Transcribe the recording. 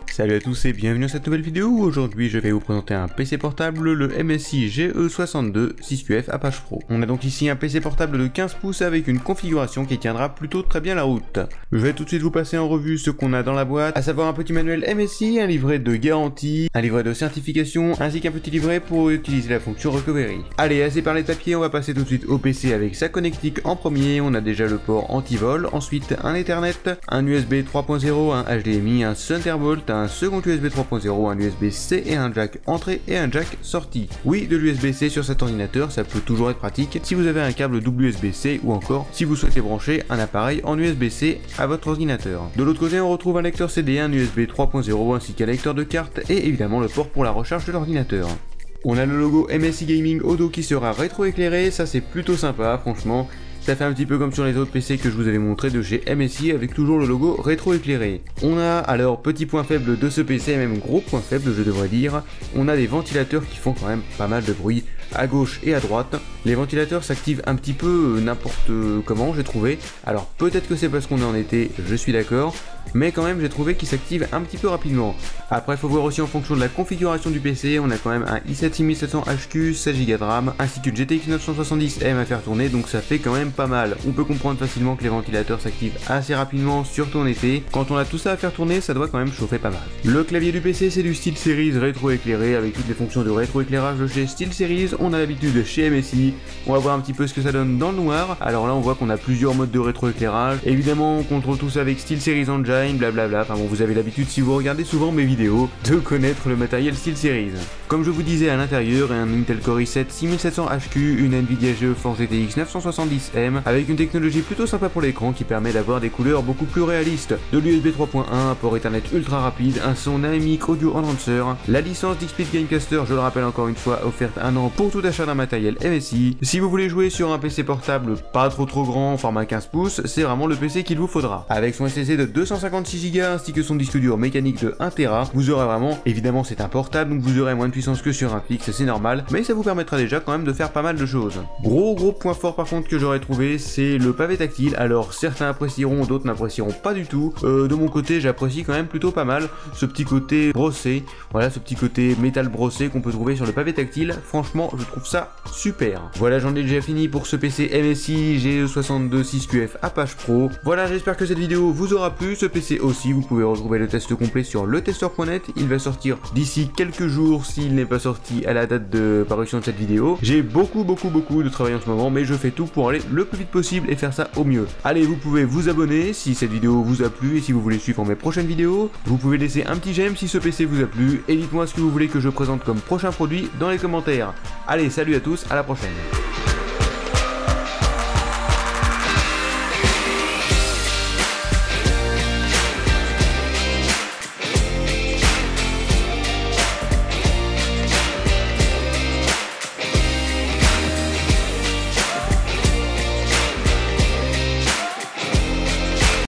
Salut à tous et bienvenue dans cette nouvelle vidéo où aujourd'hui je vais vous présenter un PC portable, le MSI GE62 6QF Apache Pro. On a donc ici un PC portable de 15 pouces avec une configuration qui tiendra plutôt très bien la route. Je vais tout de suite vous passer en revue ce qu'on a dans la boîte, à savoir un petit manuel MSI, un livret de garantie, un livret de certification, ainsi qu'un petit livret pour utiliser la fonction recovery. Allez, assez parlé de papier, on va passer tout de suite au PC avec sa connectique en premier. On a déjà le port anti-vol, ensuite un Ethernet, un USB 3.0, un HDMI, un Thunderbolt, un second USB 3.0, un USB-C et un jack entrée et un jack sortie. Oui, de l'USB-C sur cet ordinateur, ça peut toujours être pratique si vous avez un câble double USB-C ou encore si vous souhaitez brancher un appareil en USB-C à votre ordinateur. De l'autre côté, on retrouve un lecteur CD, un USB 3.0 ainsi qu'un lecteur de carte et évidemment le port pour la recharge de l'ordinateur. On a le logo MSI Gaming au dos qui sera rétroéclairé, ça c'est plutôt sympa franchement. Ça fait un petit peu comme sur les autres PC que je vous avais montré de chez MSI avec toujours le logo rétro-éclairé. On a alors petit point faible de ce PC, et même gros point faible je devrais dire, on a des ventilateurs qui font quand même pas mal de bruit à gauche et à droite. Les ventilateurs s'activent un petit peu n'importe comment j'ai trouvé, alors peut-être que c'est parce qu'on est en été, je suis d'accord, mais quand même j'ai trouvé qu'ils s'activent un petit peu rapidement. Après faut voir aussi en fonction de la configuration du PC, on a quand même un i7 6700HQ, 16 Go de RAM, ainsi qu'une GTX 970M à faire tourner, donc ça fait quand même pas mal. On peut comprendre facilement que les ventilateurs s'activent assez rapidement, surtout en été. Quand on a tout ça à faire tourner, ça doit quand même chauffer pas mal. Le clavier du PC c'est du SteelSeries rétro-éclairé avec toutes les fonctions de rétro-éclairage de chez SteelSeries. On a l'habitude chez MSI. On va voir un petit peu ce que ça donne dans le noir. Alors là on voit qu'on a plusieurs modes de rétro-éclairage. Évidemment on contrôle tout ça avec SteelSeries Engine, blablabla. Enfin bon, vous avez l'habitude si vous regardez souvent mes vidéos de connaître le matériel SteelSeries. Comme je vous disais, à l'intérieur un Intel Core i7 6700HQ, une Nvidia GeForce GTX 970M avec une technologie plutôt sympa pour l'écran qui permet d'avoir des couleurs beaucoup plus réalistes, de l'USB 3.1, un port Ethernet ultra rapide, un son dynamique audio enhancer, la licence d'XSplit Gamecaster, je le rappelle encore une fois, offerte 1 an pour tout achat d'un matériel MSI. Si vous voulez jouer sur un PC portable pas trop grand, format 15 pouces, c'est vraiment le PC qu'il vous faudra. Avec son SSD de 256 Go ainsi que son disque dur mécanique de 1 Tera, vous aurez vraiment, évidemment c'est un portable donc vous aurez moins de puissance que sur un fixe, c'est normal, mais ça vous permettra déjà quand même de faire pas mal de choses. Gros point fort par contre que j'aurais trouvé, c'est le pavé tactile. Alors certains apprécieront, d'autres n'apprécieront pas du tout. De mon côté j'apprécie quand même plutôt pas mal ce petit côté brossé, voilà, ce petit côté métal brossé qu'on peut trouver sur le pavé tactile. Franchement je trouve ça super. Voilà, j'en ai déjà fini pour ce PC MSI GE62 6QF Apache Pro. Voilà, j'espère que cette vidéo vous aura plu. Ce PC aussi, vous pouvez retrouver le test complet sur letesteur.net. Il va sortir d'ici quelques jours s'il n'est pas sorti à la date de parution de cette vidéo. J'ai beaucoup de travail en ce moment, mais je fais tout pour aller le plus vite possible et faire ça au mieux. Allez, vous pouvez vous abonner si cette vidéo vous a plu et si vous voulez suivre mes prochaines vidéos. Vous pouvez laisser un petit j'aime si ce PC vous a plu et dites-moi ce que vous voulez que je présente comme prochain produit dans les commentaires. Allez, salut à tous, à la prochaine.